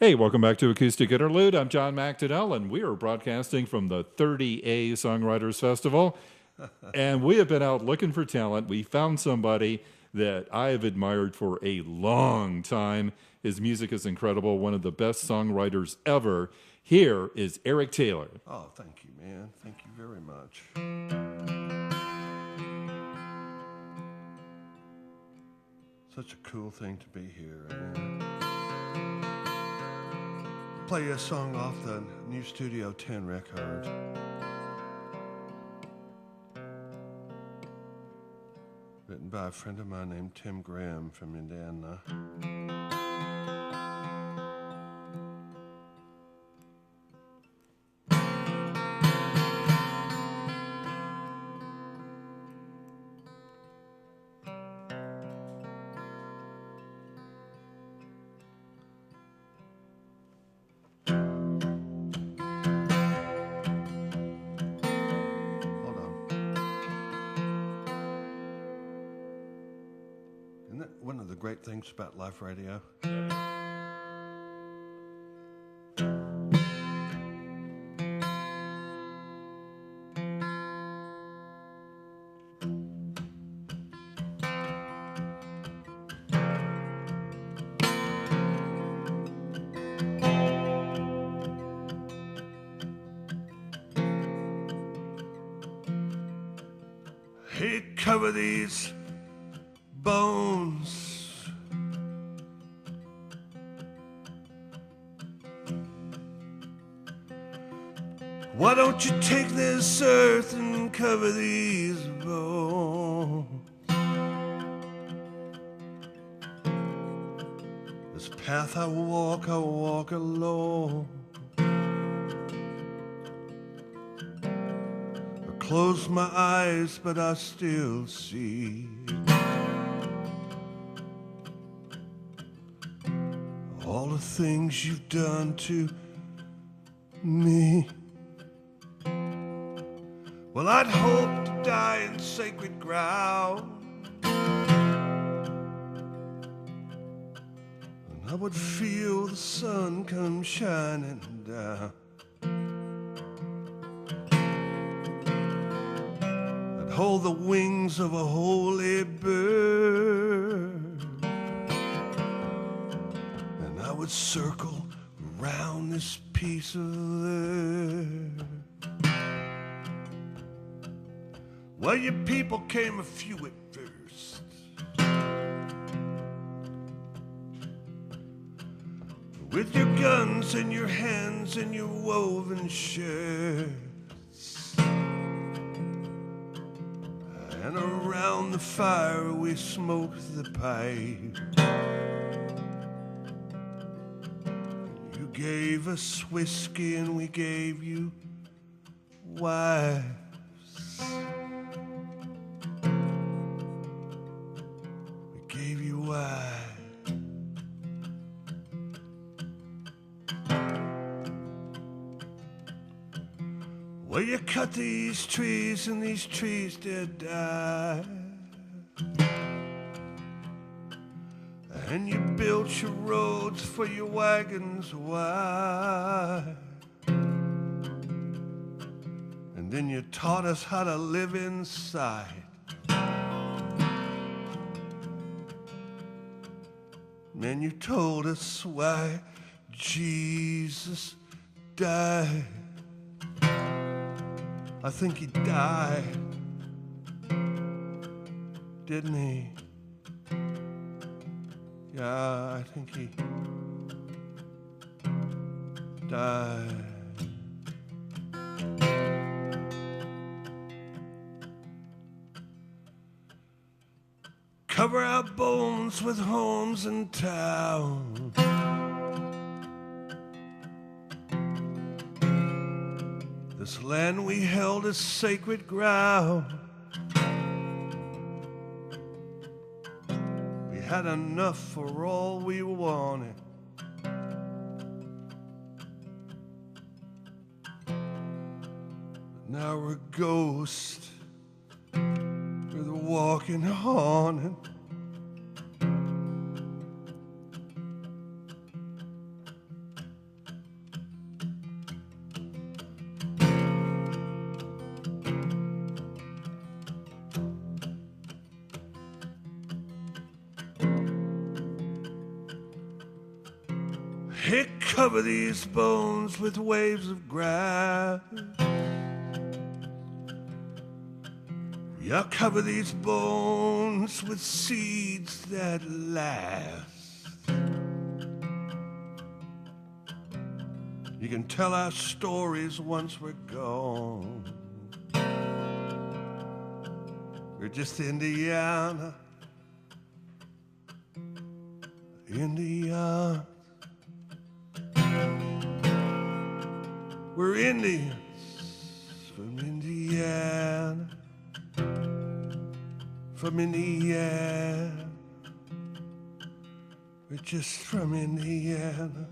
Hey, welcome back to Acoustic Interlude. I'm John McDonnell, and we are broadcasting from the 30A Songwriters Festival. And we have been out looking for talent. We found somebody that I have admired for a long time. His music is incredible, one of the best songwriters ever. Here is Eric Taylor. Oh, thank you, man. Thank you very much. Such a cool thing to be here. Play a song off the new Studio 10 record. Written by a friend of mine named Tim Graham from Indiana. One of the great things about live radio. Hey, cover these bones. Why don't you take this earth and cover these bones? This path I walk alone. I close my eyes, but I still see all the things you've done to me. Well, I'd hope to die in sacred ground, and I would feel the sun come shining down. I'd hold the wings of a holy bird, and I would circle around this piece of earth. Well, your people came a few at first, with your guns in your hands and your woven shirts, and around the fire we smoked the pipe. You gave us whiskey and we gave you wives. Gave you wine. Well, you cut these trees and these trees did die, and you built your roads for your wagons wide, and then you taught us how to live inside. And you told us why Jesus died. I think he died, didn't he? Yeah, I think he died. Cover our bones with homes in town. This land we held as sacred ground. We had enough for all we wanted. But now we're ghosts. We're the walking haunted. Hey, cover these bones with waves of grass. Yeah, cover these bones with seeds that last. You can tell our stories once we're gone. We're just Indiana. Indiana. We're Indians from Indiana. From Indiana. We're just from Indiana.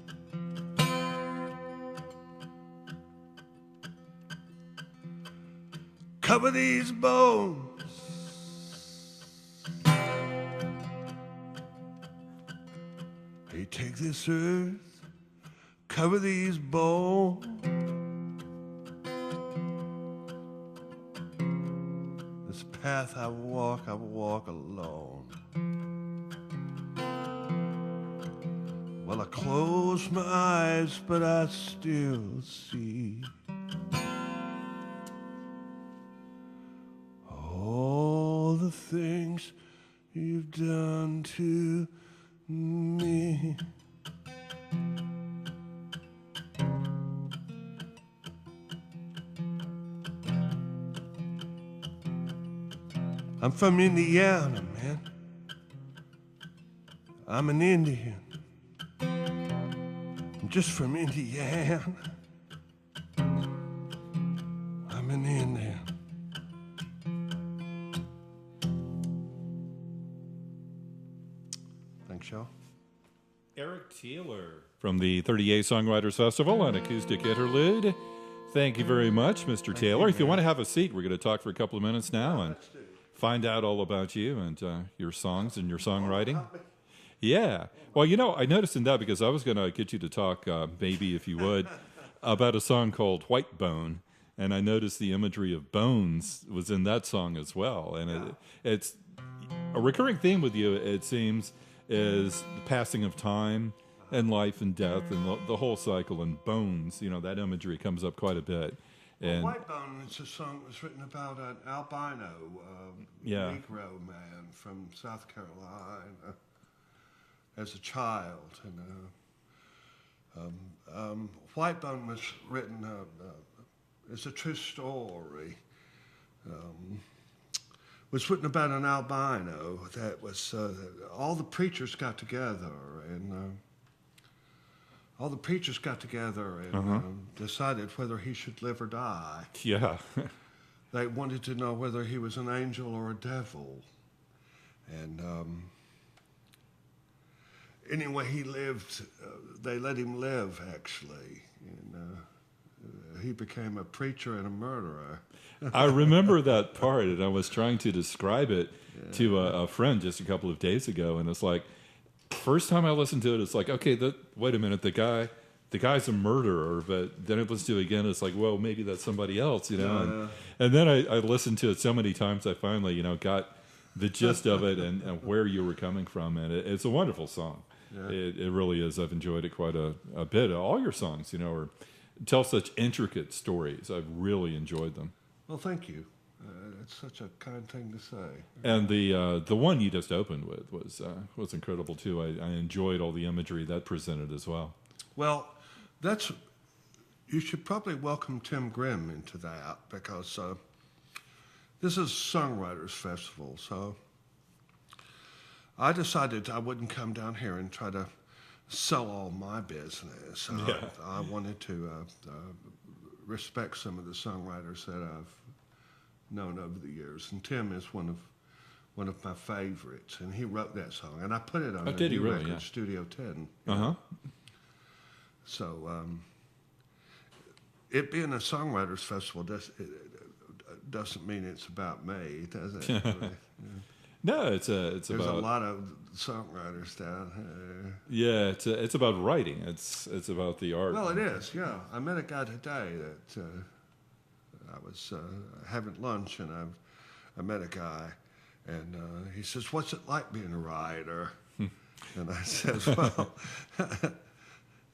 Cover these bones. Hey, take this earth, cover these bones. This path I walk alone. Well, I close my eyes, but I still see all the things you've done to me. I'm from Indiana, man. I'm an Indian. I'm just from Indiana. I'm an Indian. Thanks, y'all. Eric Taylor from the 38 Songwriters Festival on Acoustic Interlude. Thank you very much, Mr. Taylor. If you want to have a seat, we're going to talk for a couple of minutes now and find out all about you and your songs and your songwriting. Yeah. Well, you know, I noticed in that because I was going to get you to talk, maybe if you would, about a song called White Bone. And I noticed the imagery of bones was in that song as well. And it's a recurring theme with you, it seems, is the passing of time and life and death and the whole cycle and bones. You know, that imagery comes up quite a bit. And White Bone is a song that was written about an albino Negro man from South Carolina as a child. And White Bone was written, it's a true story. Was written about an albino that was, all the preachers got together and decided whether he should live or die. yeah. They wanted to know whether he was an angel or a devil. And anyway, he lived, they let him live, actually. And he became a preacher and a murderer. I remember that part, and I was trying to describe it to a friend just a couple of days ago, and it's like, first time I listened to it, it's like, okay, wait a minute, the guy's a murderer, but then I listened to it again, it's like, well, maybe that's somebody else, you know. And then I listened to it so many times, I finally, you know, got the gist of it and where you were coming from, and it's a wonderful song. Yeah. It really is. I've enjoyed it quite a bit. All your songs, you know, tell such intricate stories. I've really enjoyed them. Well, thank you. It's such a kind thing to say. And the one you just opened with was incredible too. I enjoyed all the imagery that presented as well. Well, you should probably welcome Tim Grimm into that because this is Songwriters Festival. So I decided I wouldn't come down here and try to sell all my business. I wanted to respect some of the songwriters that I've known over the years, and Tim is one of my favorites, and he wrote that song, and I put it on a new record, yeah. Studio 10. So it being a Songwriters Festival doesn't mean it's about me, does it? No, it's There's a lot of songwriters down here. Yeah, it's about writing. It's about the art. Well, it is. Yeah, I met a guy today that I was having lunch, and I met a guy, and he says, "What's it like being a writer?" And I says, "Well,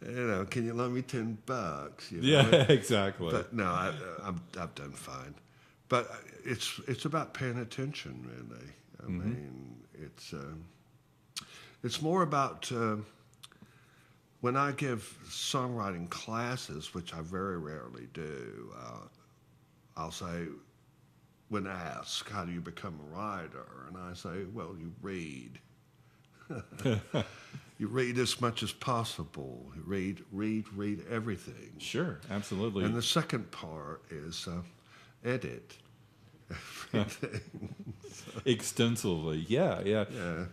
can you loan me $10? Yeah, exactly. But no, I've done fine. But it's about paying attention, really. I mean, it's more about when I give songwriting classes, which I very rarely do. I'll say, when asked, how do you become a writer? And I say, well, you read. You read as much as possible. You read everything. Sure, absolutely. And the second part is edit everything. Extensively, yeah.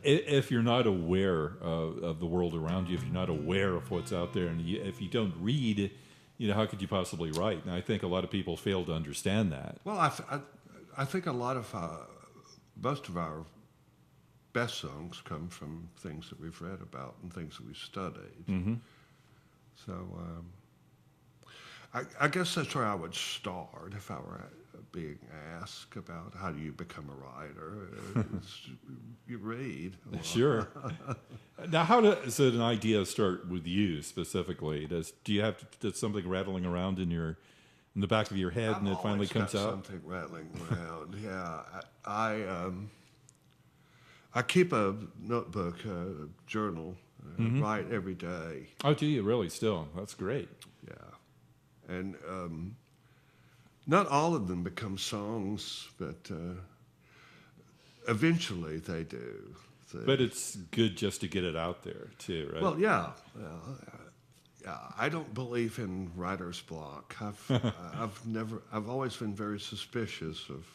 If you're not aware of the world around you, if you're not aware of what's out there, and if you don't read, how could you possibly write? And I think a lot of people fail to understand that. Well, I think a lot of most of our best songs come from things that we've read about and things that we've studied. Mm-hmm. So I guess that's where I would start if I were being asked about how do you become a writer. You read. Sure. Now, how does an idea start with you specifically? Does something rattling around in the back of your head, and it finally comes out? Something rattling around. Yeah, I keep a notebook, a journal, write every day. Oh, do you really? Still, that's great. Yeah, and not all of them become songs, but eventually they do. But it's good just to get it out there too, right? Well, yeah. I don't believe in writer's block. I've always been very suspicious of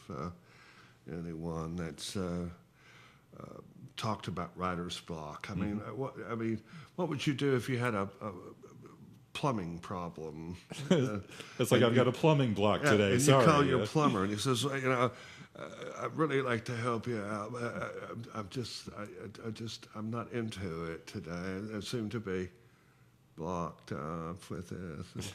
anyone that's talked about writer's block. I mean, what would you do if you had a plumbing problem? It's like, I've got a plumbing block today. And Sorry. you call your plumber, and he says, I'd really like to help you out. I'm not into it today. I seem to be blocked up with this.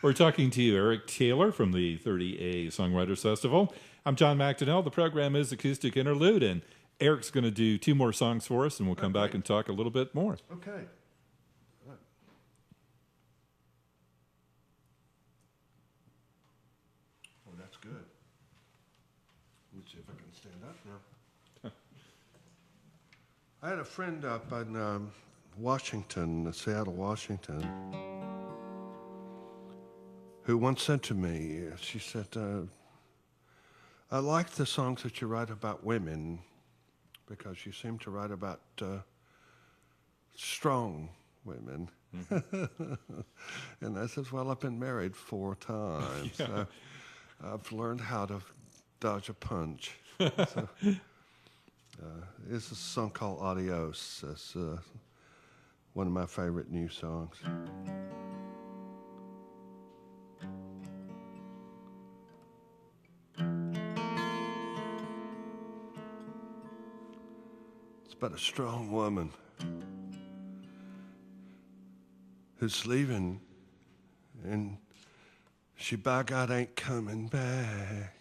We're talking to you, Eric Taylor from the 30A Songwriters Festival. I'm John McDonnell. The program is Acoustic Interlude, and Eric's going to do 2 more songs for us, and we'll come back and talk a little bit more. Okay. Oh, that's good. Let's see if I can stand up now. I had a friend up in Washington, Seattle, Washington, who once said to me, she said, I like the songs that you write about women because you seem to write about strong women. And I said, well, I've been married 4 times. Yeah. I've learned how to dodge a punch. So, it's a song called Adios. It's one of my favorite new songs. It's about a strong woman who's leaving, and she by God ain't coming back,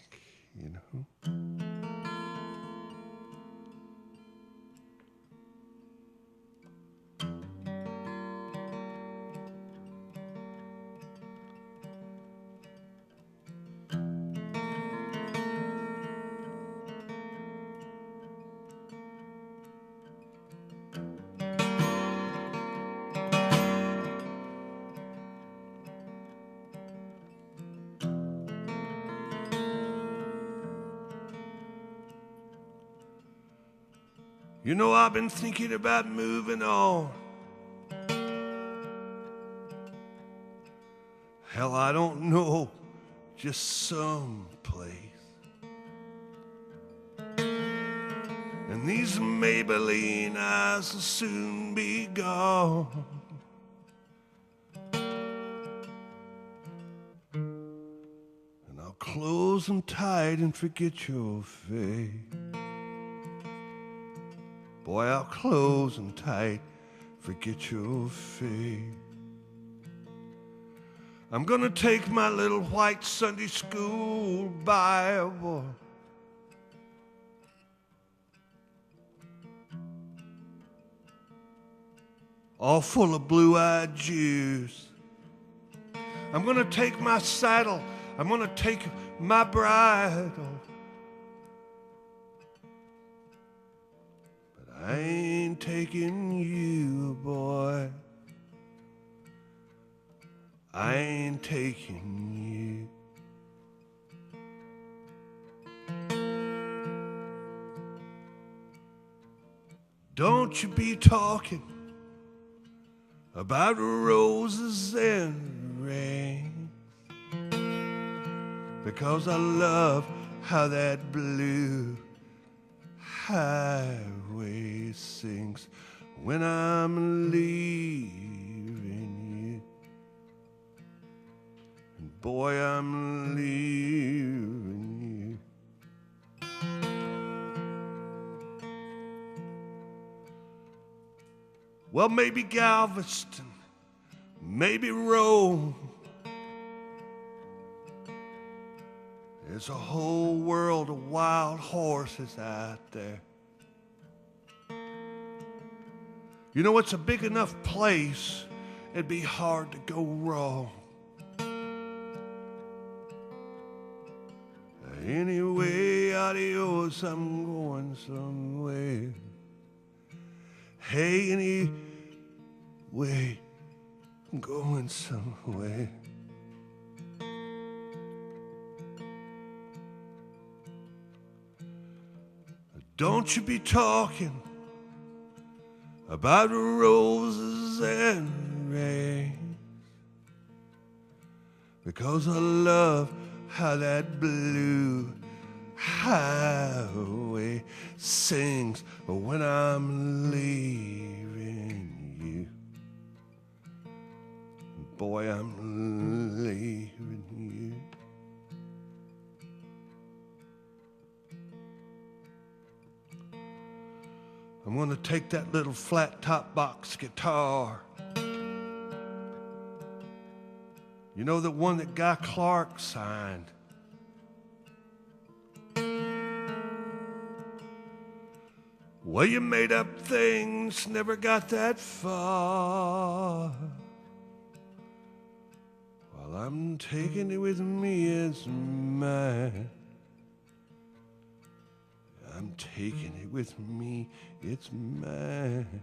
I've been thinking about moving on. Hell, I don't know, just someplace. And these Maybelline eyes will soon be gone. And I'll close them tight and forget your face. Boy, I'll close them tight, forget your face. I'm gonna take my little white Sunday school Bible, all full of blue-eyed Jews. I'm gonna take my saddle, I'm gonna take my bridle, but I ain't taking you, boy. I ain't taking you. Don't you be talking about roses and rain, because I love how that blue highway sings when I'm leaving you. And boy, I'm leaving you. Well, maybe Galveston, maybe Rome. There's a whole world of wild horses out there. You know, it's a big enough place, it'd be hard to go wrong. Anyway, adios, I'm going somewhere. Hey, anyway, I'm going somewhere. Don't you be talking about roses and rain, because I love how that blue highway sings when I'm leaving you. Boy, I'm leaving you. I'm gonna take that little flat top box guitar. You know, the one that Guy Clark signed. Well, you made up things, never got that far. Well, I'm taking it with me, it's mine. I'm taking it with me, it's mine.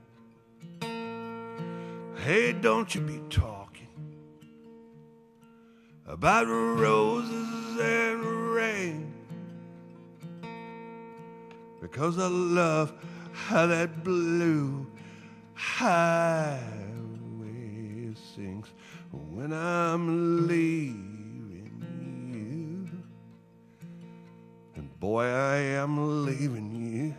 Hey, don't you be talking about roses and rain, because I love how that blue highway sings when I'm leaving you. And boy, I am leaving you.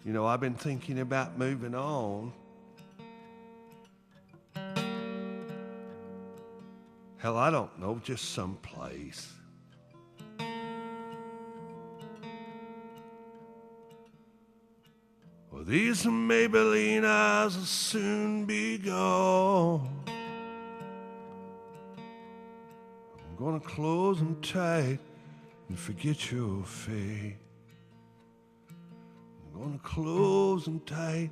You know, I've been thinking about moving on. Hell, I don't know, just someplace. Well, these Maybelline eyes will soon be gone. I'm gonna close them tight and forget your face. I'm gonna close them tight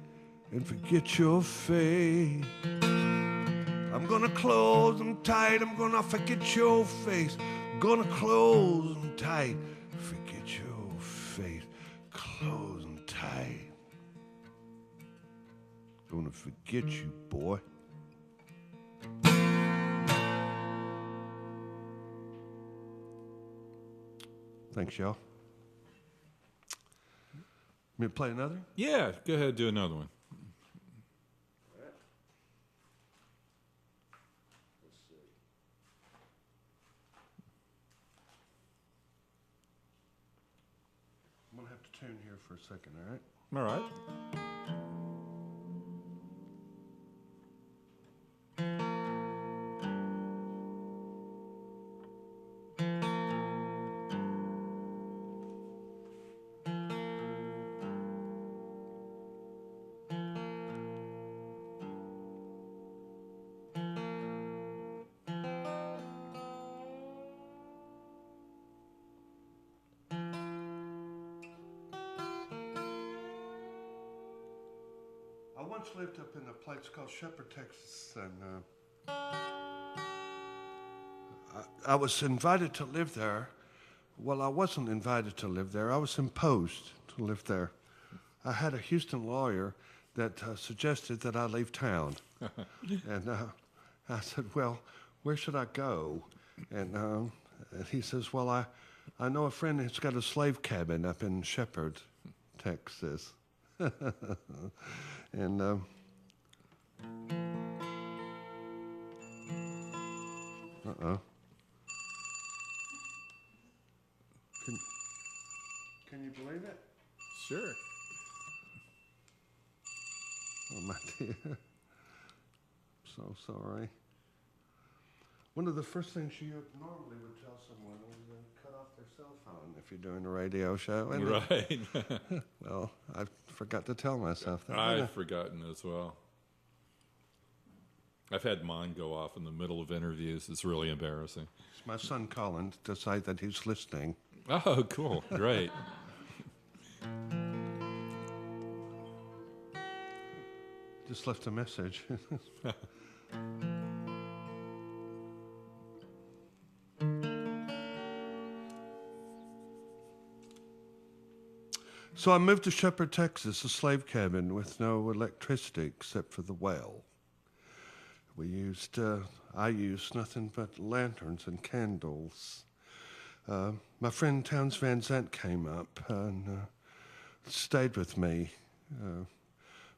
and forget your face. I'm gonna close them tight, I'm gonna forget your face. I'm gonna close them tight, forget your face. Close them tight. Gonna forget you, boy. Thanks, y'all. Me to play another? Yeah, go ahead, do another one. I'm gonna have to tune here for a second, all right? All right. I once lived up in a place called Shepherd, Texas, and I was invited to live there. Well, I wasn't invited to live there. I was imposed to live there. I had a Houston lawyer that suggested that I leave town. And I said, well, where should I go? And he says, well, I know a friend who's got a slave cabin up in Shepherd, Texas. And uh-oh. Can you believe it? Sure. Oh, my dear. I'm so sorry. One of the first things you normally would tell someone is cut off their cell phone if you're doing a radio show. Right. Well, I forgot to tell myself that. I've forgotten as well. I've had mine go off in the middle of interviews. It's really embarrassing. It's my son Colin to say that he's listening. Oh, cool. Great. Just left a message. So I moved to Shepherd, Texas, a slave cabin with no electricity except for the well. I used nothing but lanterns and candles. My friend Towns Van Zandt came up and stayed with me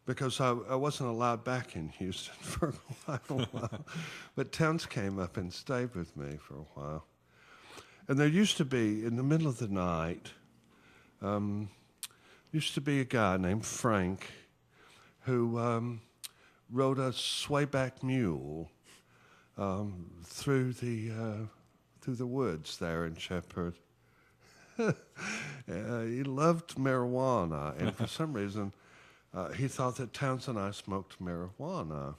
because I wasn't allowed back in Houston for a while. But Towns came up and stayed with me for a while. And there used to be, in the middle of the night, used to be a guy named Frank who rode a swayback mule through the woods there in Shepherd. He loved marijuana, and for some reason, he thought that Towns and I smoked marijuana.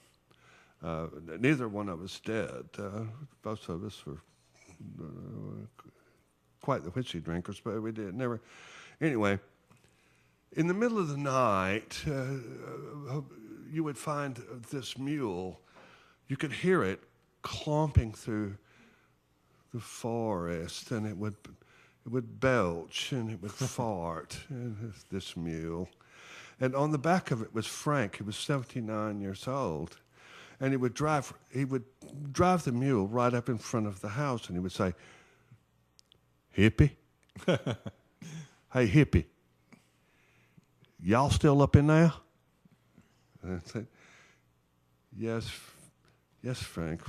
Neither one of us did. Both of us were quite the whiskey drinkers, but we did never. Anyway, in the middle of the night, you would find this mule. You could hear it clomping through the forest, and it would belch and it would fart. This mule, and on the back of it was Frank. He was 79 years old, and he would drive the mule right up in front of the house, and he would say, "Hippie, hey hippie, y'all still up in there?" And I said, yes, Frank,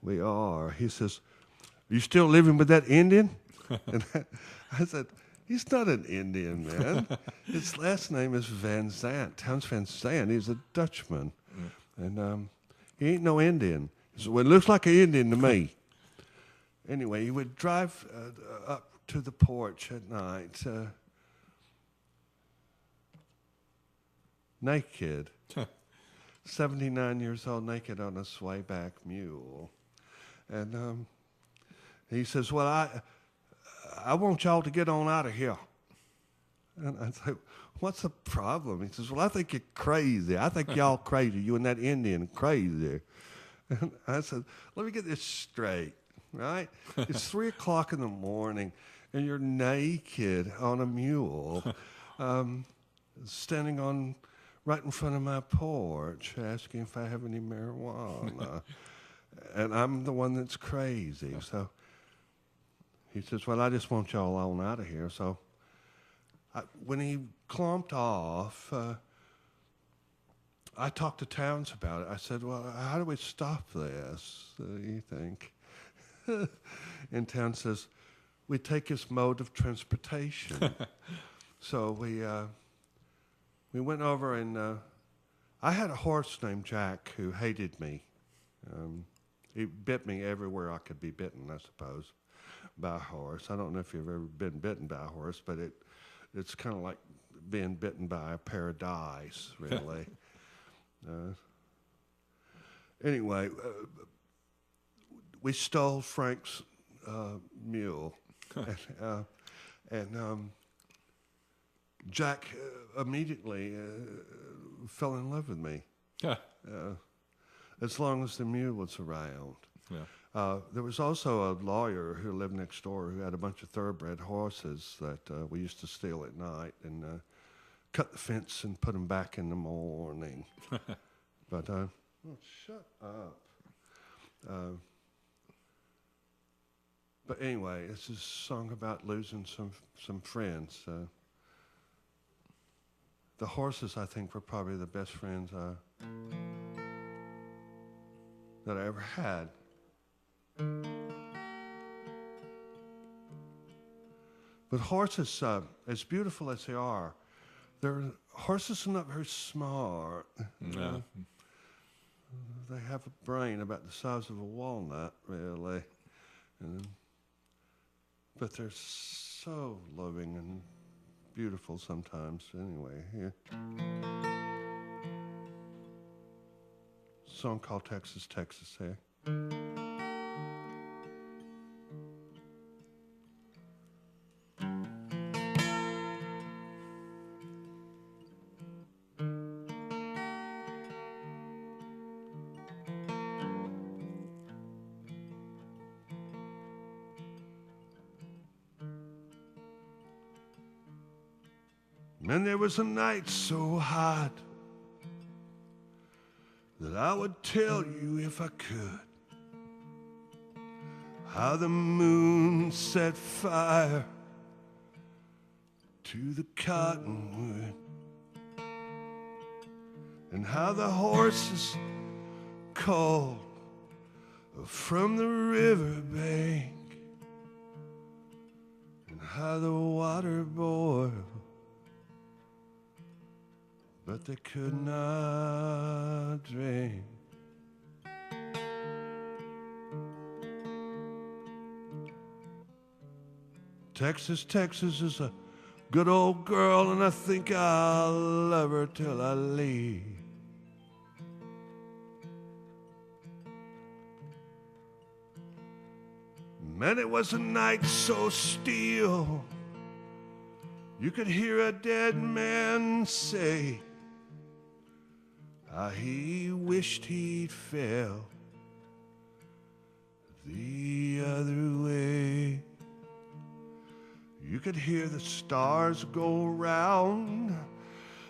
we are. He says, "You still living with that Indian?" And I said, "He's not an Indian, man. His last name is Van Zandt, Towns Van Zandt. He's a Dutchman. And he ain't no Indian." He said, "Well, it looks like an Indian to me." Anyway, he would drive up to the porch at night, naked, 79 years old, naked on a swayback mule. And he says, "Well, I want y'all to get on out of here." And I said, "What's the problem?" He says, "Well, I think you're crazy. I think y'all crazy. You and that Indian crazy." And I said, "Let me get this straight, right? It's 3 o'clock in the morning, and you're naked on a mule, standing right in front of my porch, asking if I have any marijuana. And I'm the one that's crazy." So he says, "Well, I just want y'all on out of here." So when he clomped off, I talked to Towns about it. I said, "Well, how do we stop this, you think?" And Towns says, "We take his mode of transportation." So we went over, and I had a horse named Jack who hated me. He bit me everywhere I could be bitten, I suppose, by a horse. I don't know if you've ever been bitten by a horse, but it's kind of like being bitten by a pair of dice, really. Anyway, we stole Frank's mule, and Jack immediately fell in love with me. Yeah. As long as the mule was around. Yeah. There was also a lawyer who lived next door who had a bunch of thoroughbred horses that we used to steal at night and cut the fence and put them back in the morning. But, oh, shut up. But anyway, this is a song about losing some friends. The horses, I think, were probably the best friends that I ever had. But horses, as beautiful as they are, horses are not very smart. No. They have a brain about the size of a walnut, really. But they're so loving and beautiful sometimes. Anyway, here. Song called Texas, Texas, here. And there was a night so hot that I would tell you if I could how the moon set fire to the cottonwood and how the horses called from the riverbank and how the water boiled but they could not drink. Texas, Texas is a good old girl, and I think I'll love her till I leave. Man, it was a night so still, you could hear a dead man say, he wished he'd fell the other way. You could hear the stars go round,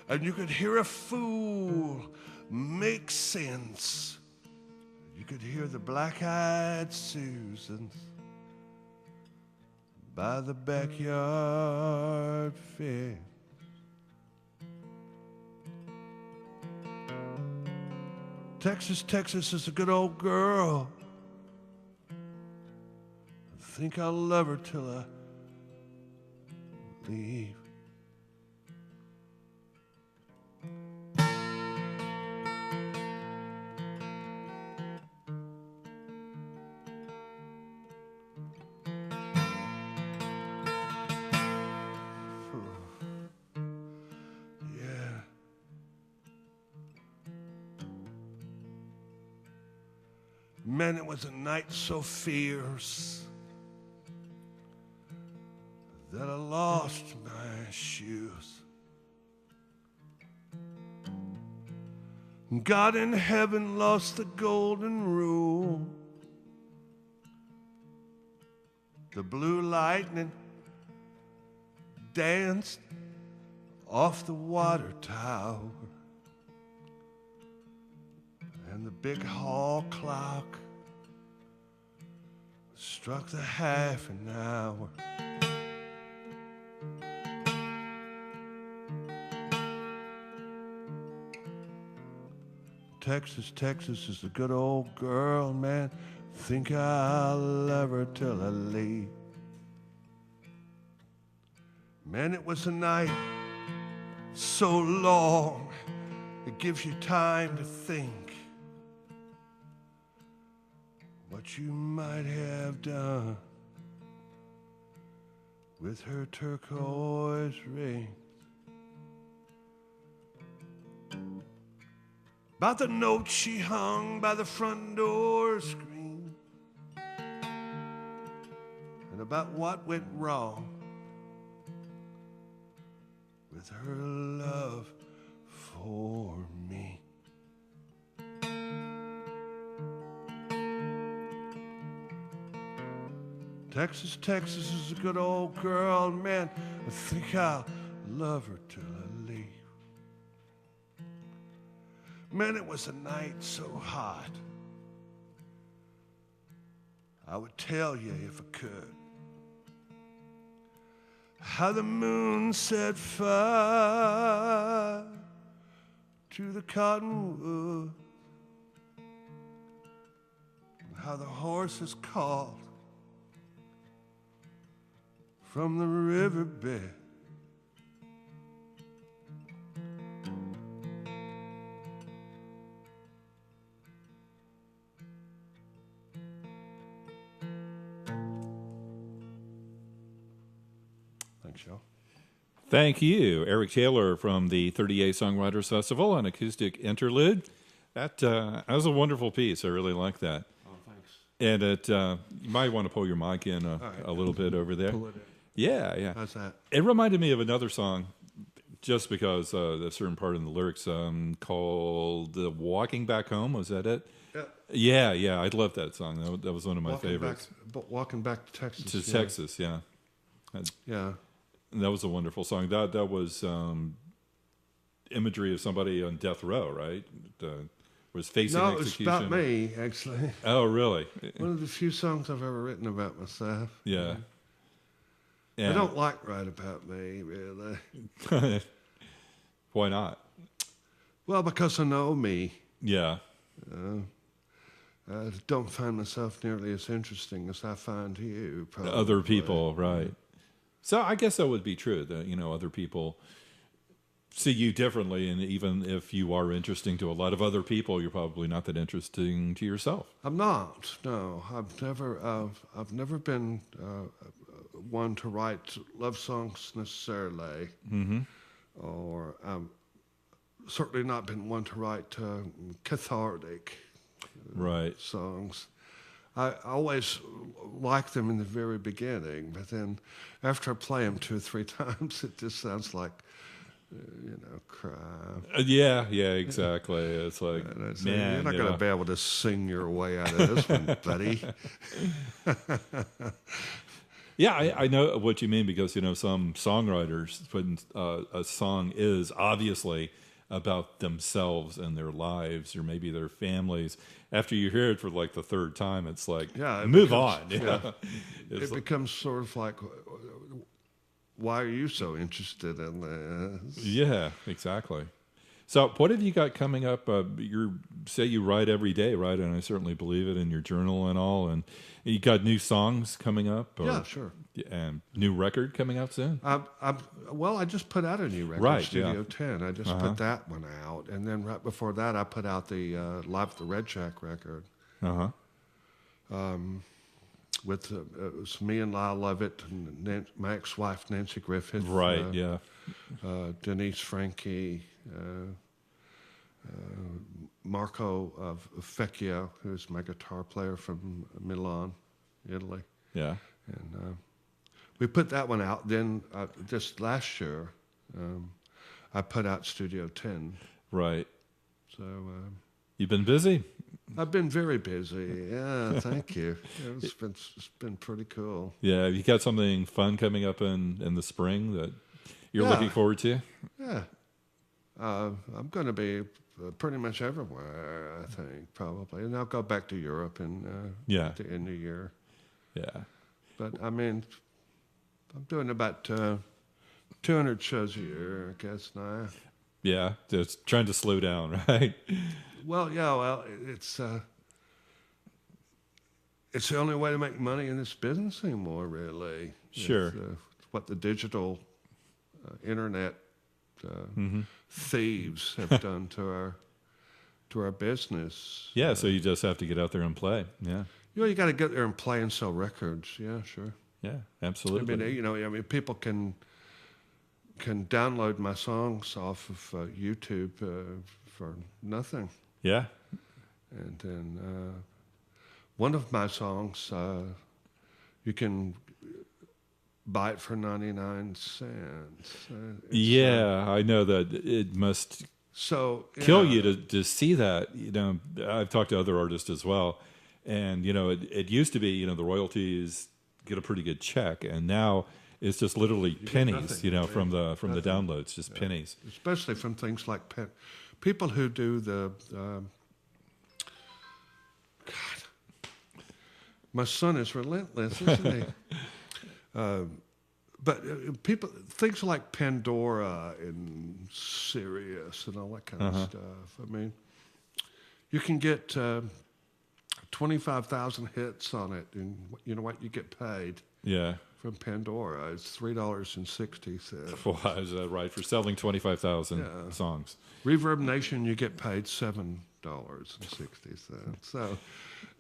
and you could hear a fool make sense. You could hear the black-eyed Susans by the backyard fence. Texas, Texas is a good old girl. I think I'll love her till I leave. Man, it was a night so fierce that I lost my shoes. God in heaven lost the golden rule. The blue lightning danced off the water tower, and the big hall clock struck the half an hour. Texas, Texas is a good old girl, man. Think I'll love her till I leave. Man, it was a night so long, it gives you time to think what you might have done with her turquoise ring. About the note she hung by the front door screen, and about what went wrong with her love for me. Texas, Texas is a good old girl, man. I think I'll love her till I leave. Man, it was a night so hot, I would tell you if I could how the moon set fire to the cottonwood, how the horses called from the riverbed. Thanks, y'all. Thank you, Eric Taylor from the 38 Songwriters Festival on Acoustic Interlude. That was a wonderful piece. I really like that. Oh, thanks. And you might want to pull your mic in a little bit over there. Pull it in. Yeah, yeah. How's that? It reminded me of another song, just because a certain part in the lyrics called "Walking Back Home." Was that it? Yeah. Yeah. I love that song. That was one of my favorites. Walking back to Texas. To Texas, yeah. Yeah. That was a wonderful song. That was imagery of somebody on death row, right? Was facing No, execution. it's about me, actually. Oh, really? One of the few songs I've ever written about myself. Yeah. I don't like write about me, really. Why not? Well, because I know me. Yeah. I don't find myself nearly as interesting as I find you. Probably. Other people, right. So I guess that would be true, that, other people see you differently, and even if you are interesting to a lot of other people, you're probably not that interesting to yourself. I'm not. No, I've never been one to write love songs necessarily, or certainly not been one to write cathartic songs. I always like them in the very beginning, but then after I play them 2 or 3 times, it just sounds like, crap. Yeah, exactly. It's like, man, you're not going to be able to sing your way out of this one, buddy. Yeah, I know what you mean, because, some songwriters, when a song is obviously about themselves and their lives, or maybe their families, after you hear it for like the 3rd time, it's like, move on. Yeah. It becomes sort of like, why are you so interested in this? Yeah, exactly. So what have you got coming up? Say you write every day, right? And I certainly believe it, in your journal and all. And you got new songs coming up? Yeah, sure. And new record coming out soon? Well, I just put out a new record, right, Studio 10. I just put that one out. And then right before that, I put out the Live at the Red Shack record. With it was me and Lyle Lovett and my ex-wife Nancy Griffith. Right, Denise Frankie, Marco Fecchio, who's my guitar player from Milan, Italy. Yeah. And we put that one out. Then this last year, I put out Studio 10. Right. So you've been busy? I've been very busy. Yeah, thank you. It's been pretty cool. Yeah, have you got something fun coming up in the spring that you're looking forward to? Yeah. I'm going to be pretty much everywhere, I think, probably. And I'll go back to Europe at the end of the year. Yeah. But, I mean, I'm doing about 200 shows a year, I guess, now. Yeah, just trying to slow down, right? Well, it's the only way to make money in this business anymore, really. Sure. It's what the digital internet thieves have done to our business. Yeah, so you just have to get out there and play. Yeah. You got to get there and play and sell records. Yeah, sure. Yeah, absolutely. I mean, people can download my songs off of YouTube for nothing. Yeah. And then one of my songs, you can buy it for 99 cents. I know that it must kill you to see that. I've talked to other artists as well, and it used to be the royalties get a pretty good check, and now it's just literally pennies, nothing, you know, really. from the downloads, just pennies. Especially from things like people who do the. God, my son is relentless, isn't he? But things like Pandora and Sirius and all that kind of stuff. I mean, you can get 25,000 hits on it, and you know what? You get paid. Yeah. From Pandora, it's $3.60. Well, is that right? For selling 25,000 songs. Reverb Nation, you get paid $7.60. So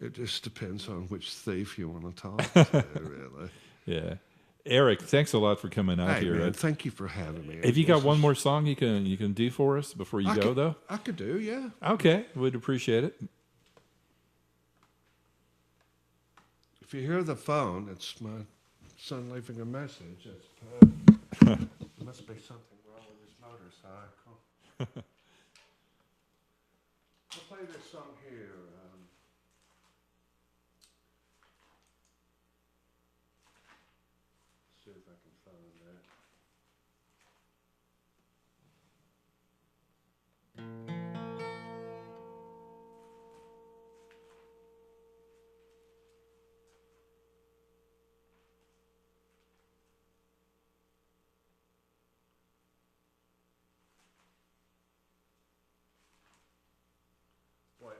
it just depends on which thief you want to talk to, really. Yeah. Eric, thanks a lot for coming out here. Man, thank you for having me. Have you got one more song you can do for us before you go, though? I could do, yeah. Okay, we'd appreciate it. If you hear the phone, it's my son leaving a message. There must be something wrong with his motorcycle. I'll play this song here. See if I can find that. Boy,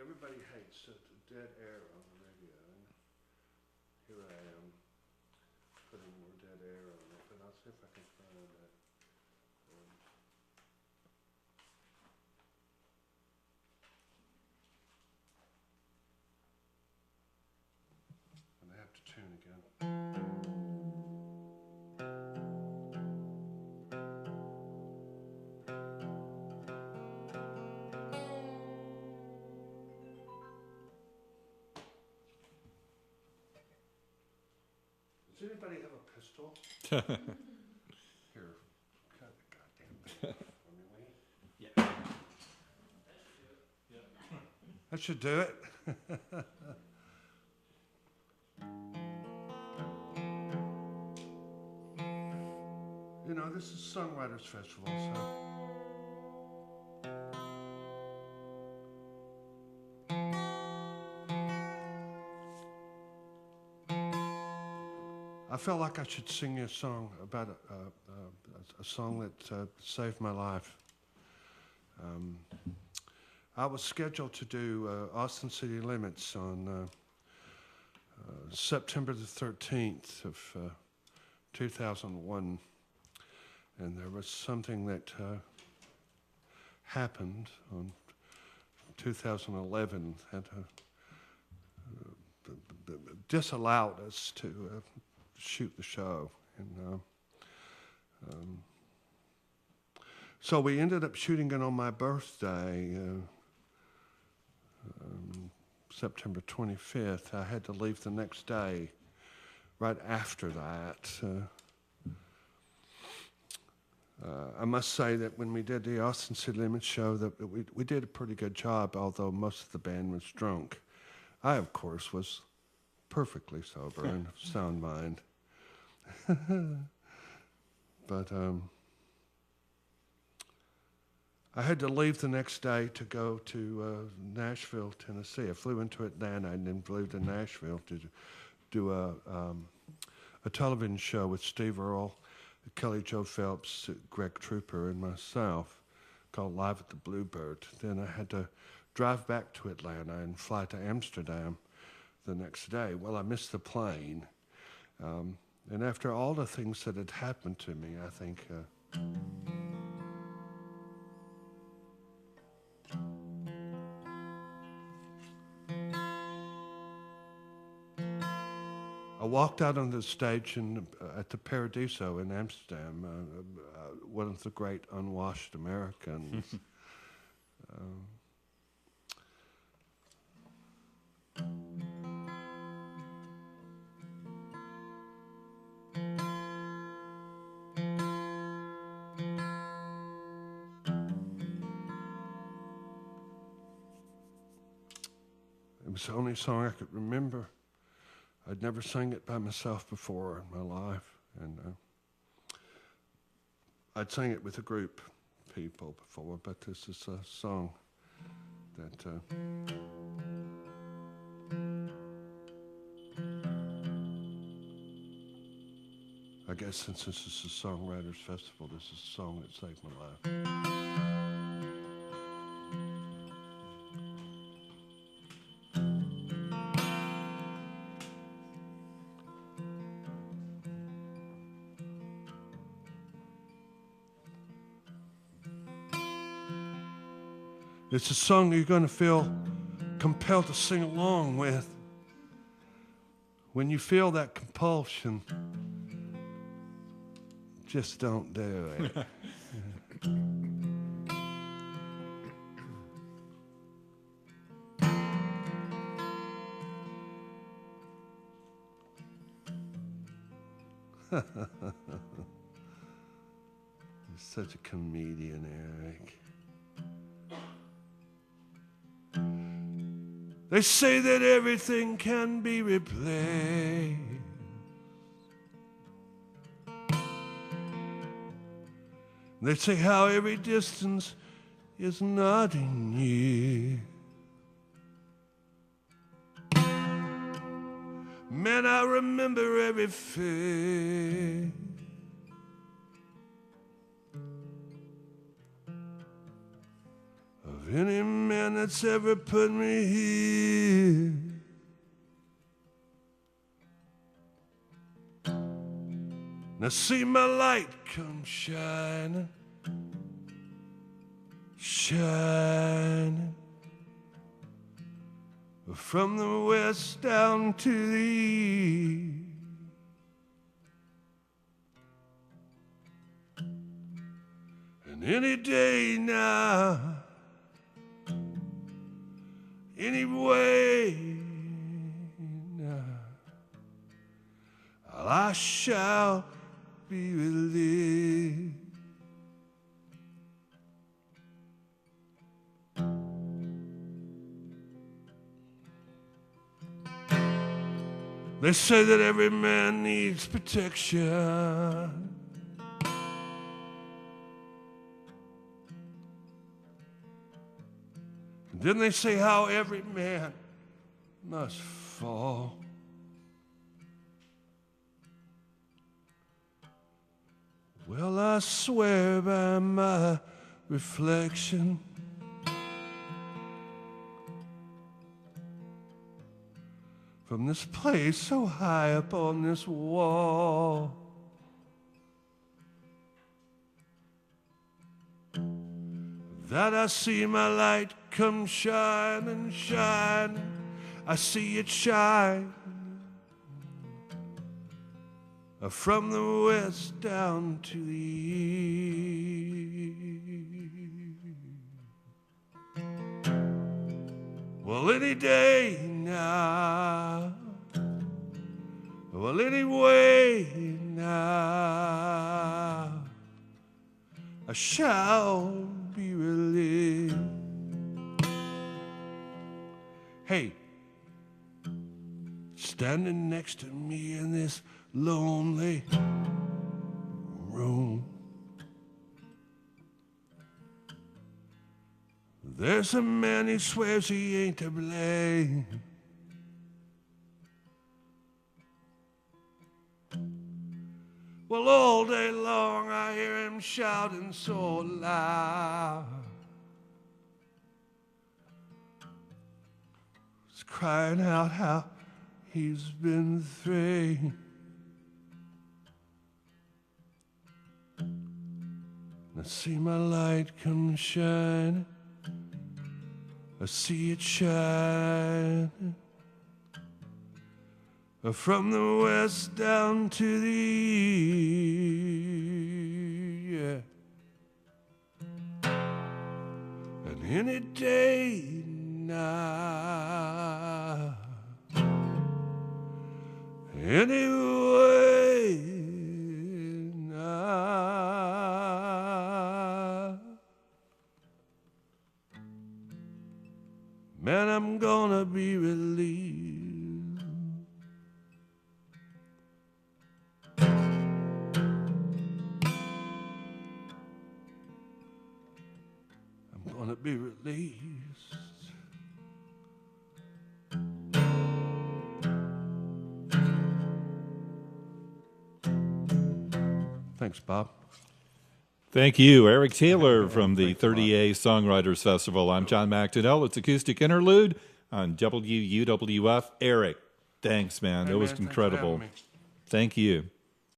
everybody hates dead air on the radio. And here I am putting more dead air on it, but I'll see if I can find it. And I have to tune again. Does anybody have a pistol? Here, cut the goddamn thing for me, will you? Yeah. That should do it. You know, this is Songwriters Festival, so. I felt like I should sing you a song about a song that saved my life. I was scheduled to do Austin City Limits on September the 13th of 2001, and there was something that happened on 2011 that disallowed us to shoot the show, and so we ended up shooting it on my birthday, September 25th. I had to leave the next day. Right after that, I must say that when we did the Austin City Limits show, that we did a pretty good job, although most of the band was drunk. I, of course, was perfectly sober and of sound mind. But I had to leave the next day to go to Nashville, Tennessee. I flew into Atlanta and then flew to Nashville to do a television show with Steve Earle, Kelly Jo Phelps, Greg Trooper, and myself called Live at the Bluebird. Then I had to drive back to Atlanta and fly to Amsterdam the next day. Well, I missed the plane. And after all the things that had happened to me, I think I walked out on the stage at the Paradiso in Amsterdam, one of the great unwashed Americans. It was the only song I could remember. I'd never sang it by myself before in my life, and I'd sang it with a group of people before, but this is a song that I guess since this is a Songwriters Festival, this is a song that saved my life. It's a song you're going to feel compelled to sing along with. When you feel that compulsion, just don't do it. You're such a comedian, Eric. They say that everything can be replaced. They say how every distance is not in you. Man, I remember every face. Of any man that's ever put me here. Now see my light come shining, shining from the west down to the east. And any day now, anyway, now, I shall be relieved. They say that every man needs protection. Then they say how every man must fall. Well, I swear by my reflection, from this place so high up on this wall, that I see my light come shining, shining. I see it shine from the west down to the east. Well, any day now, well, anyway now, I shall be relieved. Hey, standing next to me in this lonely room, there's a man who swears he ain't to blame. Well, all day long I hear him shouting so loud. He's crying out how he's been framed. I see my light come shining. I see it shining from the west down to the east, yeah. And any day now, anyway now, man, I'm gonna be relieved. it be released. Thanks, Bob. Thank you, Eric Taylor from the 30A Songwriters Festival. I'm John McDonnell. It's Acoustic Interlude on WUWF. Eric, thanks, man. Hey, It was man, thanks for incredible. having me. Thank you.